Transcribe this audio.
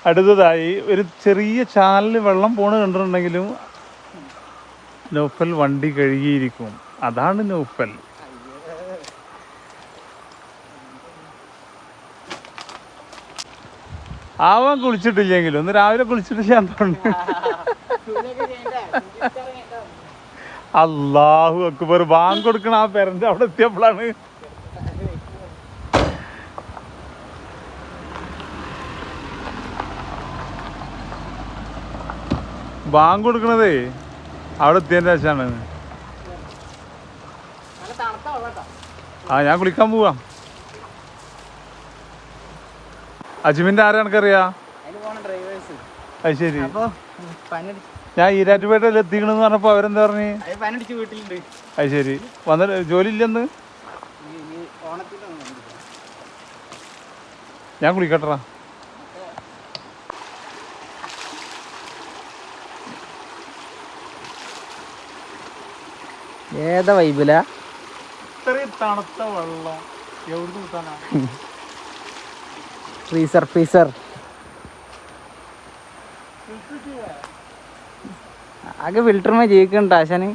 അടുത്തതായി ഒരു ചെറിയ ചാലിൽ വെള്ളം പോണ കണ്ടിട്ടുണ്ടെങ്കിലും നൗഫൽ വണ്ടി കഴുകിയിരിക്കും. അതാണ് നൗഫൽ. ആവാൻ കുളിച്ചിട്ടില്ലെങ്കിലും ഒന്ന് രാവിലെ കുളിച്ചിട്ടില്ല തോന്നുന്നു. അല്ലാഹു അക്ബർ. ബാങ്ക് കൊടുക്കണ ആ പെരന്റെ അവിടെ എത്തിയപ്പോഴാണ് ബാങ്ക് കൊടുക്കണതേ. അവിടെ എത്തിയതിന്റെ ശേഷമാണ്. ആ ഞാൻ കുളിക്കാൻ പോവാ. അജ്മിന്റെ ആരാ എനിക്കറിയാ? അത് ശരി. ഞാൻ ഈരാറ്റുപേട്ടയിൽ എത്തിക്കണെന്ന് പറഞ്ഞപ്പോ അവരെന്താ പറഞ്ഞു? അത് ശരി. വന്നിട്ട് ജോലി ഇല്ലെന്ന്. ഞാൻ കുളിക്കട്ടാ. ഏതാ വൈബില? ഇത്രയും തണുത്ത വെള്ളം എവിടുന്ന് കിട്ടാനാ? ഫ്രീസർ ആകെ ഫിൽറ്ററുമായി ജീവിക്കണ്ട ആശാന്.